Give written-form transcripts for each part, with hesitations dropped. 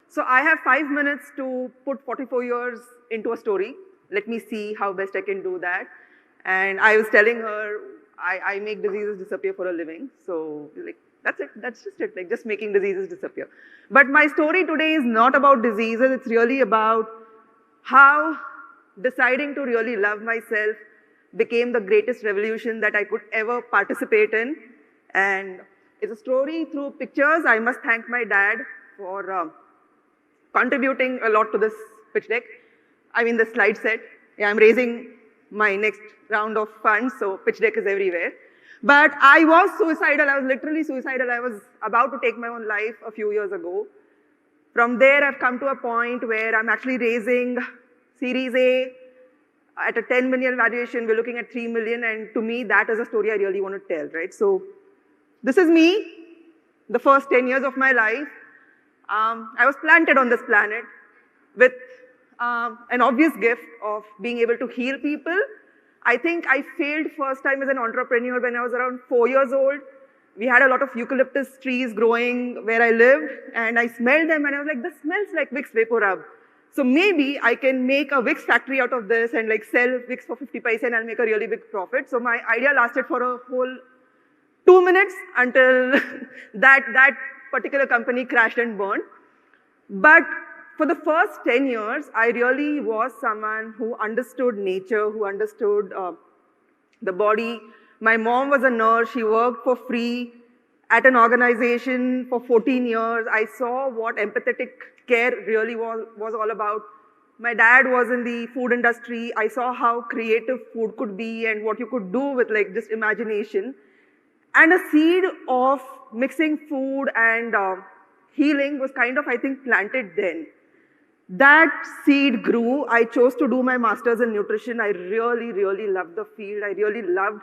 So I have 5 minutes to put 44 years into a story. Let me see how best I can do that. And I was telling her, I make diseases disappear for a living. So like, that's it, that's just it, like just making diseases disappear. But my story today is not about diseases, it's really about how deciding to really love myself became the greatest revolution that I could ever participate in. And it's a story through pictures. I must thank my dad for contributing a lot to this pitch deck. I mean the slide set. Yeah, I'm raising my next round of funds, so pitch deck is everywhere. But I was suicidal, I was literally suicidal. I was about to take my own life a few years ago. From there, I've come to a point where I'm actually raising Series A at a 10 million valuation. We're looking at 3 million, and to me, that is a story I really want to tell, right? So this is me, the first 10 years of my life. I was planted on this planet with an obvious gift of being able to heal people. I think I failed first time as an entrepreneur when I was around 4 years old. We had a lot of eucalyptus trees growing where I lived, and I smelled them and I was like, this smells like Vicks Vapor Rub. So maybe I can make a Vicks factory out of this and like sell Vicks for 50 paise and I'll make a really big profit. So my idea lasted for a whole 2 minutes until that particular company crashed and burned. But for the first 10 years, I really was someone who understood nature, who understood the body. My mom was a nurse. She worked for free at an organization for 14 years. I saw what empathetic care really was all about. My dad was in the food industry. I saw how creative food could be and what you could do with like just imagination. And a seed of mixing food and healing was kind of, I think, planted then. That seed grew. I chose to do my master's in nutrition. I really, really loved the field. I really loved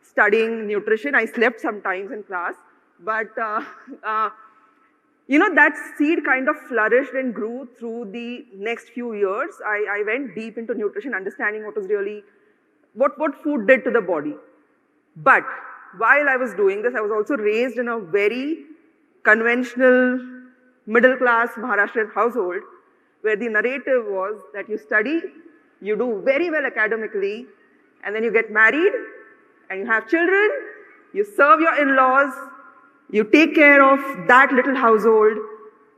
studying nutrition. I slept sometimes in class. But, you know, that seed kind of flourished and grew through the next few years. I went deep into nutrition, understanding what was really, what food did to the body. But while I was doing this, I was also raised in a very conventional, middle-class Maharashtrian household, where the narrative was that you study, you do very well academically, and then you get married, and you have children, you serve your in-laws, you take care of that little household.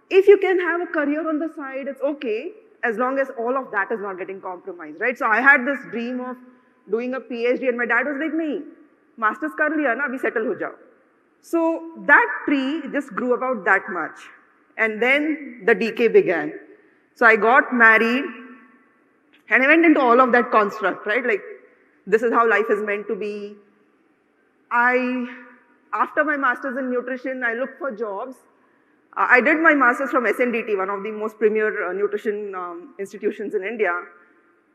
If you can have a career on the side, it's okay, as long as all of that is not getting compromised, right? So I had this dream of doing a PhD, and my dad was like, nahi, master's kar liya na, abhi settle ho jao. So that tree just grew about that much. And then the decay began. So I got married, and I went into all of that construct, right? Like, this is how life is meant to be. After my master's in nutrition, I looked for jobs. I did my master's from SNDT, one of the most premier nutrition institutions in India.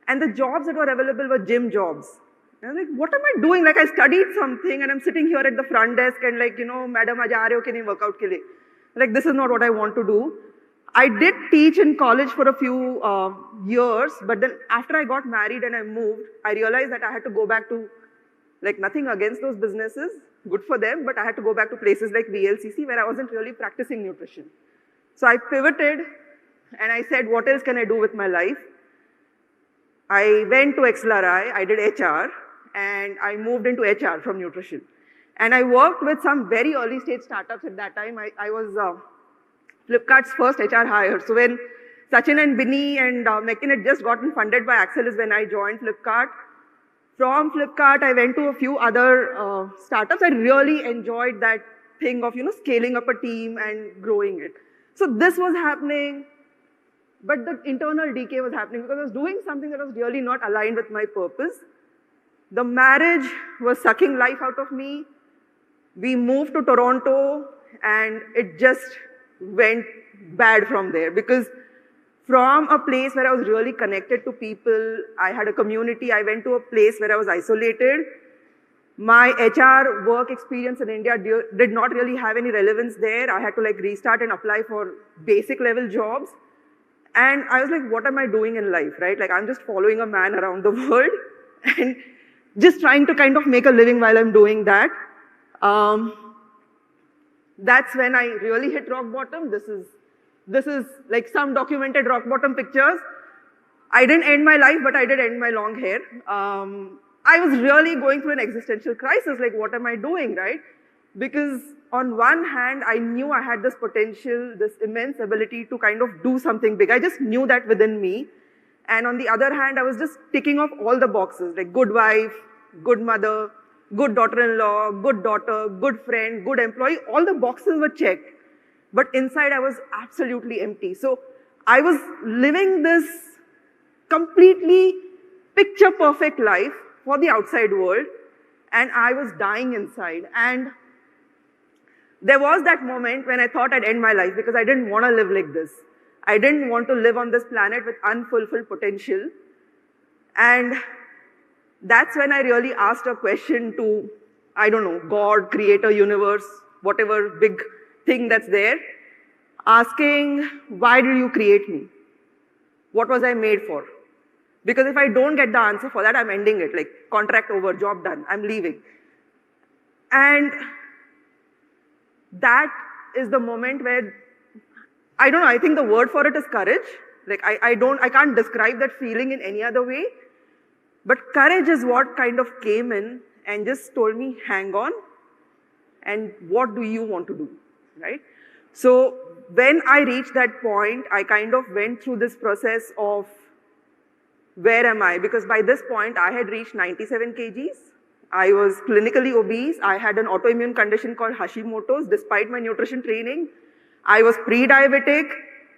And the jobs that were available were gym jobs. And I was like, what am I doing? Like, I studied something and I'm sitting here at the front desk and like, you know, madam, aaj aa rahe ho ki nahi workout ke liye? Like, this is not what I want to do. I did teach in college for a few years, but then after I got married and I moved, I realized that I had to go back to, like, nothing against those businesses, good for them, but I had to go back to places like VLCC where I wasn't really practicing nutrition. So I pivoted and I said, what else can I do with my life? I went to XLRI, I did HR, and I moved into HR from nutrition. And I worked with some very early stage startups at that time. I was Flipkart's first HR hire. So when Sachin and Binny and Mekin had just gotten funded by Axel is when I joined Flipkart. From Flipkart, I went to a few other startups. I really enjoyed that thing of, you know, scaling up a team and growing it. So this was happening, but the internal decay was happening because I was doing something that was really not aligned with my purpose. The marriage was sucking life out of me. We moved to Toronto and it just went bad from there because from a place where I was really connected to people, I had a community, I went to a place where I was isolated. My HR work experience in India did not really have any relevance there. I had to like restart and apply for basic level jobs. And I was like, what am I doing in life, right? Like I'm just following a man around the world and just trying to kind of make a living while I'm doing that. That's when I really hit rock bottom. This is This is like some documented rock bottom pictures. I didn't end my life, but I did end my long hair. I was really going through an existential crisis, like what am I doing, right? Because on one hand, I knew I had this potential, this immense ability to kind of do something big. I just knew that within me. And on the other hand, I was just ticking off all the boxes, like good wife, good mother, good daughter-in-law, good daughter, good friend, good employee. All the boxes were checked. But inside, I was absolutely empty. So I was living this completely picture-perfect life for the outside world, and I was dying inside. And there was that moment when I thought I'd end my life because I didn't want to live like this. I didn't want to live on this planet with unfulfilled potential. And that's when I really asked a question to, I don't know, God, creator, universe, whatever big thing that's there, asking, why did you create me? What was I made for? Because if I don't get the answer for that, I'm ending it, like contract over, job done, I'm leaving. And that is the moment where, I don't know, I think the word for it is courage. Like I can't describe that feeling in any other way. But courage is what kind of came in and just told me, hang on, and what do you want to do, right? So when I reached that point, I kind of went through this process of where am I? Because by this point, I had reached 97 kgs. I was clinically obese. I had an autoimmune condition called Hashimoto's despite my nutrition training. I was pre-diabetic.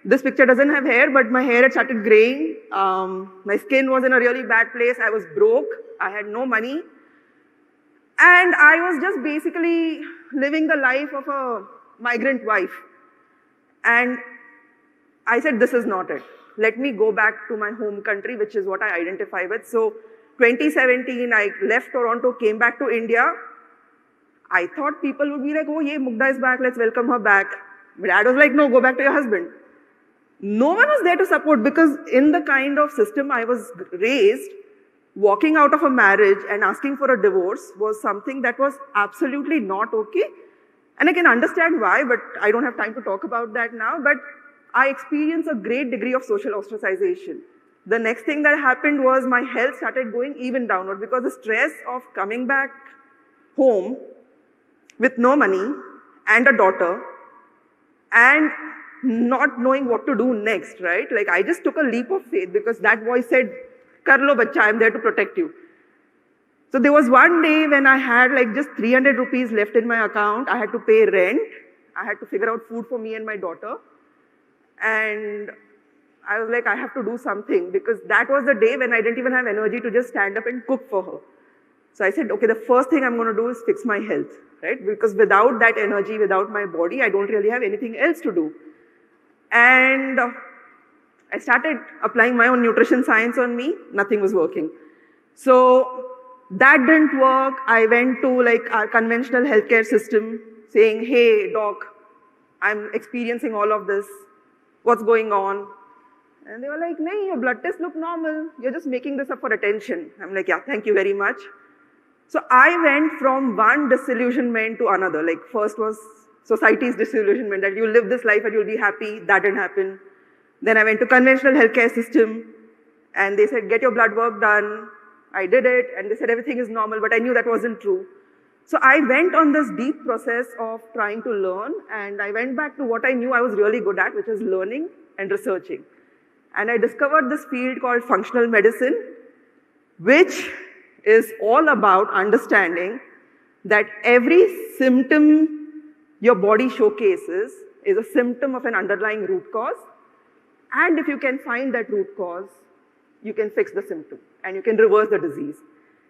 This picture doesn't have hair, but my hair had started graying. My skin was in a really bad place. I was broke. I had no money. And I was just basically living the life of a migrant wife. And I said, this is not it. Let me go back to my home country, which is what I identify with. So 2017, I left Toronto, came back to India. I thought people would be like, oh, yeah, Mugdha is back, let's welcome her back. My dad was like, no, go back to your husband. No one was there to support because in the kind of system I was raised, walking out of a marriage and asking for a divorce was something that was absolutely not okay. And I can understand why, but I don't have time to talk about that now. But I experienced a great degree of social ostracization. The next thing that happened was my health started going even downward because the stress of coming back home with no money and a daughter and not knowing what to do next, right? Like I just took a leap of faith because that voice said, Kar lo bacha, I'm there to protect you. So there was one day when I had like just 300 rupees left in my account. I had to pay rent. I had to figure out food for me and my daughter. And I was like, I have to do something because that was the day when I didn't even have energy to just stand up and cook for her. So I said, okay, the first thing I'm going to do is fix my health, right? Because without that energy, without my body, I don't really have anything else to do. And I started applying my own nutrition science on me. Nothing was working. So that didn't work. I went to like our conventional healthcare system saying, hey, doc, I'm experiencing all of this. What's going on? And they were like, no, your blood tests look normal. You're just making this up for attention. I'm like, yeah, thank you very much. So I went from one disillusionment to another. Like first was society's disillusionment that you'll live this life and you'll be happy. That didn't happen. Then I went to conventional healthcare system and they said, get your blood work done. I did it and they said everything is normal, but I knew that wasn't true. So I went on this deep process of trying to learn and I went back to what I knew I was really good at, which is learning and researching. And I discovered this field called functional medicine, which is all about understanding that every symptom your body showcases is a symptom of an underlying root cause. And if you can find that root cause, you can fix the symptom and you can reverse the disease.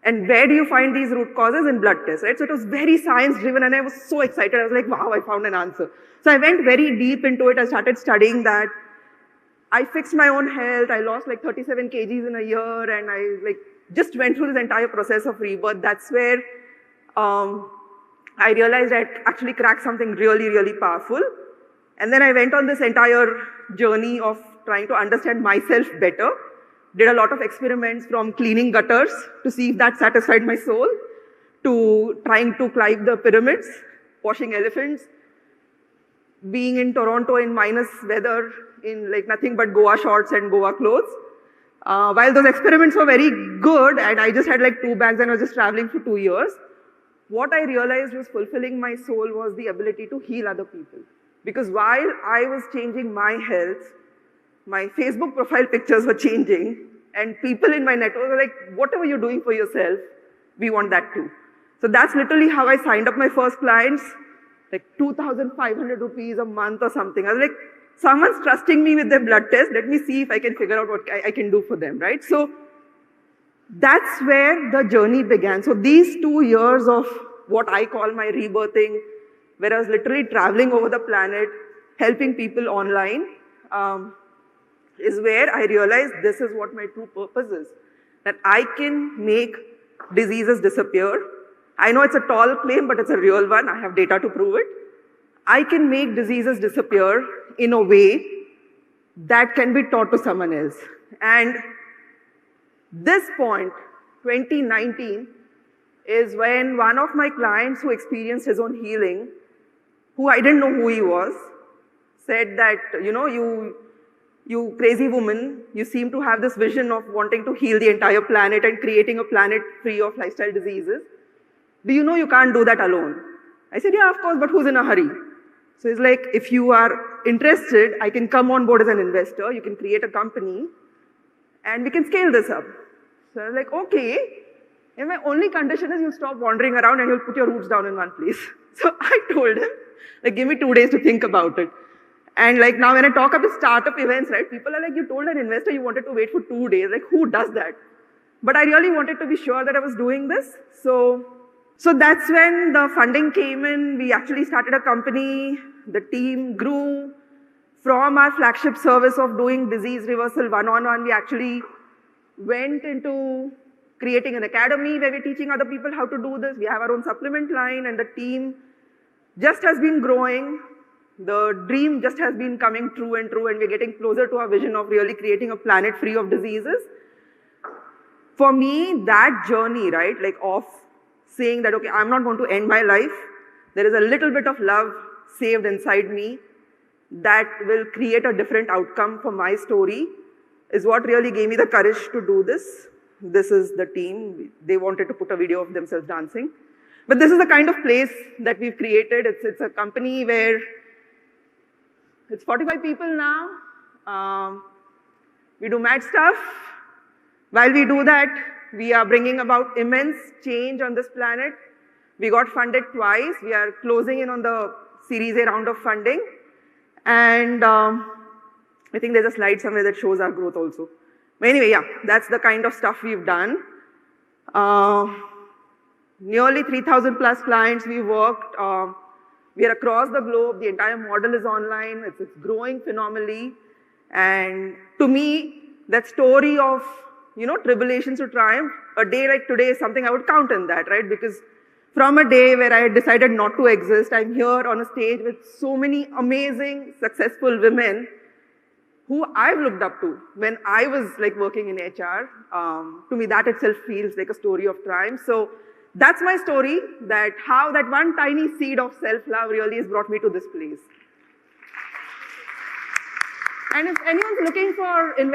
And where do you find these root causes? In blood tests, right? So it was very science-driven and I was so excited. I was like, wow, I found an answer. So I went very deep into it. I started studying that. I fixed my own health. I lost like 37 kgs in a year and I like just went through this entire process of rebirth. That's where I realized I'd actually cracked something really, really powerful. And then I went on this entire journey of trying to understand myself better. Did a lot of experiments from cleaning gutters to see if that satisfied my soul, to trying to climb the pyramids, washing elephants. being in Toronto in minus weather, in like nothing but Goa shorts and Goa clothes. While those experiments were very good, and I just had like 2 bags and I was just traveling for 2 years, what I realized was fulfilling my soul was the ability to heal other people. Because while I was changing my health, my Facebook profile pictures were changing, and people in my network were like, whatever you're doing for yourself, we want that too. So that's literally how I signed up my first clients, like 2,500 rupees a month or something. I was like, someone's trusting me with their blood test, let me see if I can figure out what I can do for them, right? So that's where the journey began. So these 2 years of what I call my rebirthing, where I was literally traveling over the planet, helping people online, is where I realized this is what my true purpose is. That I can make diseases disappear. I know it's a tall claim, but it's a real one. I have data to prove it. I can make diseases disappear in a way that can be taught to someone else. And this point, 2019, is when one of my clients who experienced his own healing, who I didn't know who he was, said that, you crazy woman, you seem to have this vision of wanting to heal the entire planet and creating a planet free of lifestyle diseases. Do you know you can't do that alone? I said, yeah, of course, but who's in a hurry? So he's like, if you are interested, I can come on board as an investor, you can create a company, and we can scale this up. So I was like, okay, and my only condition is you stop wandering around and you'll put your roots down in one place. So I told him, like, give me 2 days to think about it. And like now when I talk about startup events, right, people are like, you told an investor you wanted to wait for 2 days. Like, who does that? But I really wanted to be sure that I was doing this. So that's when the funding came in. We actually started a company. The team grew. From our flagship service of doing disease reversal one-on-one, we actually went into creating an academy where we're teaching other people how to do this. We have our own supplement line, and the team just has been growing. The dream just has been coming true, and we're getting closer to our vision of really creating a planet free of diseases. For me, that journey, right, like of saying that, okay, I'm not going to end my life. There is a little bit of love saved inside me that will create a different outcome for my story, is what really gave me the courage to do this. This is the team. They wanted to put a video of themselves dancing. But this is the kind of place that we've created. It's a company where it's 45 people now. We do mad stuff. While we do that, we are bringing about immense change on this planet. We got funded twice. We are closing in on the Series A round of funding. And I think there's a slide somewhere that shows our growth also. But anyway, yeah, that's the kind of stuff we've done. Nearly 3,000 plus clients we worked. We are across the globe. The entire model is online. It's growing phenomenally. And to me, that story of, tribulations to triumph, a day like today is something I would count in that, right? Because from a day where I had decided not to exist, I'm here on a stage with so many amazing, successful women who I've looked up to when I was like working in HR. To me, that itself feels like a story of triumph. So that's my story, that how that one tiny seed of self-love really has brought me to this place. And if anyone's looking for investment,